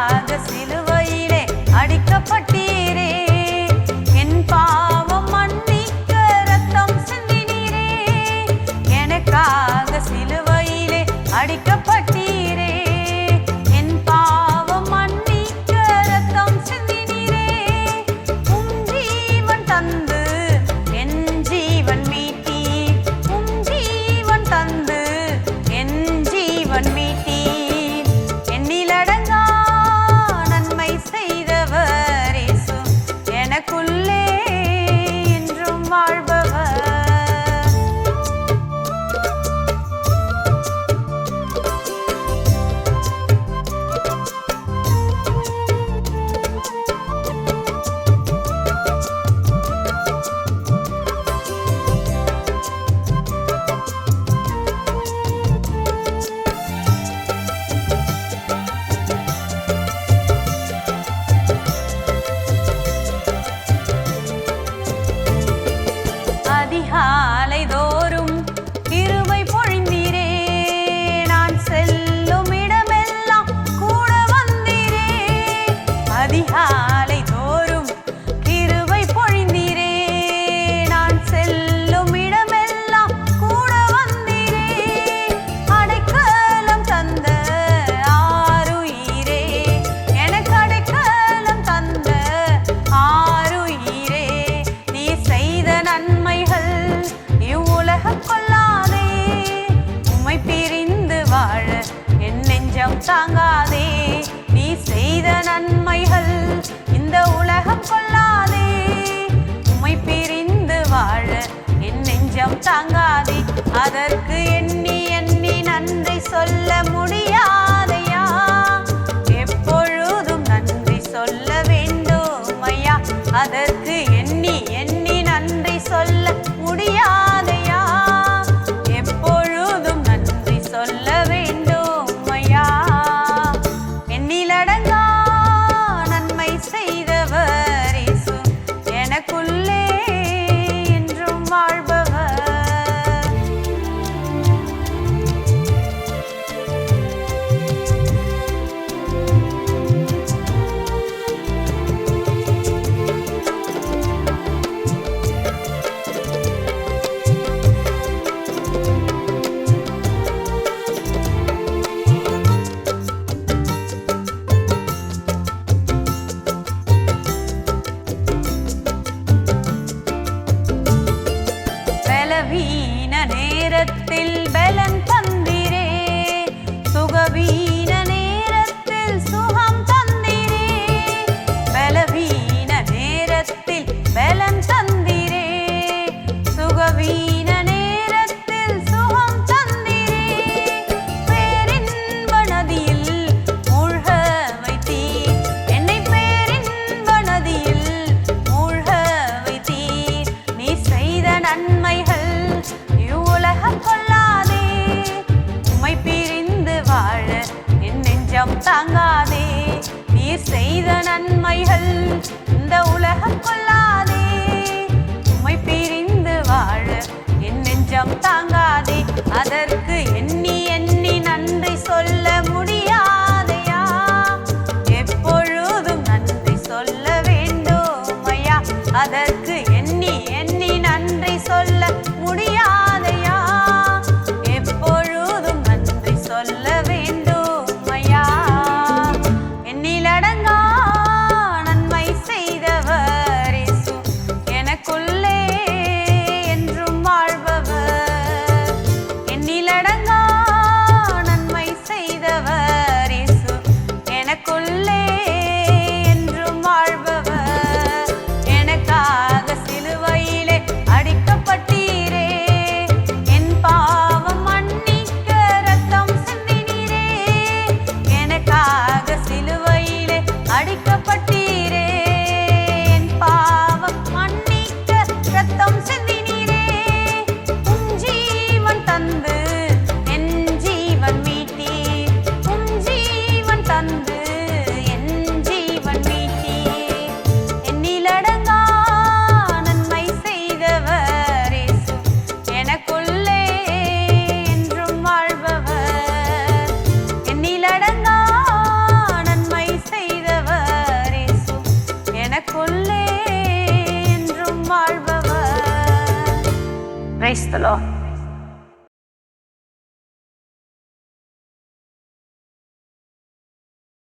எனக்காக சிலுவையிலே அடிக்கப்பட்டீரே, என் பாவம் மன்னிக்க ரத்தம் சிந்தினீரே. எனக்காக சிலுவையிலே அடிக்கப்பட்டீரே, என் பாவம் மன்னிக்க ரத்தம் சிந்தினீரே. உம் ஜீவன் தந்து என் ஜீவன் மீட்டீர், உம் ஜீவன் தந்து என் ஜீவன் மீட்டீர். எண்ணிலடங்கா நன்மை செய்தவர் இயேசு, எனக்குள்ளே என்றும் வாழ்பவர். அதிகாலை தோறும் கிருபை பொழிந்தீரே, நான் செல்லும் இடமெல்லாம் கூட வந்தீரே. அதிகாலை தோறும் கிருபை பொழிந்தீரே, நான் செல்லும் இடமெல்லாம் கூட வந்தீரே. அடைக்கலம் தந்த ஆருயிரே, எனக்கு அடைக்கலம் தந்த ஆருயிரே. நீ செய்த நன்மைகள் இவ்வுலகம் கொள்ளாதே, உம்மை பிரிந்து வாழ என் நெஞ்சம் தாங்காதே. நீ செய்த நன்மைகள் இந்த உலகம் கொள்ளாதே, உம்மை பிரிந்து வாழ என் நெஞ்சம் தாங்காதே. அதற்கு எண்ணி எண்ணி நன்றி சொல்ல முடியாதையா, எப்பொழுதும் நன்றி சொல்ல வேண்டும் ஐயா. அதற்கு எண்ணி எண்ணி நன்றி சொல்ல முடியாதையா, எப்பொழுதும் நன்றி சொல்ல வேண்டும் ஐயா. எண்ணிலடங்கா நன்மை செய்தவர் இயேசு, எனக்குள்ளே என்றும் வாழ்பவர். பலவீன நேரத்தில் பலன் தந்தீரே, சுகவீன நேரத்தில் சுகம் தந்தீரே. பலவீன நேரத்தில் பலன் தந்தீரே, சுகவீன நேரத்தில் சுகம் தந்தீரே. பேரின்ப நதியில் மூழ்க வைத்தீர், என்னை பேரின்ப நதியில் மூழ்க வைத்தீர். நீ செய்த நன்மைகள் இவ்வுலகம் கொள்ளாதே, உம்மை பிரிந்து வாழ என் நெஞ்சம் தாங்காதே. நீர் செய்த நன்மைகள் இந்த உலகம் கொள்ளாதே, உம்மை பிரிந்து வாழ என் நெஞ்சம் தாங்காதே. அதற்கு எண்ணி எண்ணி நன்றி சொல்ல முடியாதையா, எப்பொழுதும் நன்றி சொல்ல வேண்டும் ஐயா. அதற்கு எண்ணி எண்ணி நன்றி சொல்ல முடியாதையா, எப்பொழுதும் நன்றி சொல்ல வேண்டும் ஐயா. எண்ணிலடங்கா நன்மை செய்தவர் இயேசு, எனக்குள்ளே என்றும் வாழ்பவர். எண்ணிலடங்கா நன்மை செய்தவர் இயேசு, எனக்குள்ளே என்றும் வாழ்பவர். எனக்காக the Lord.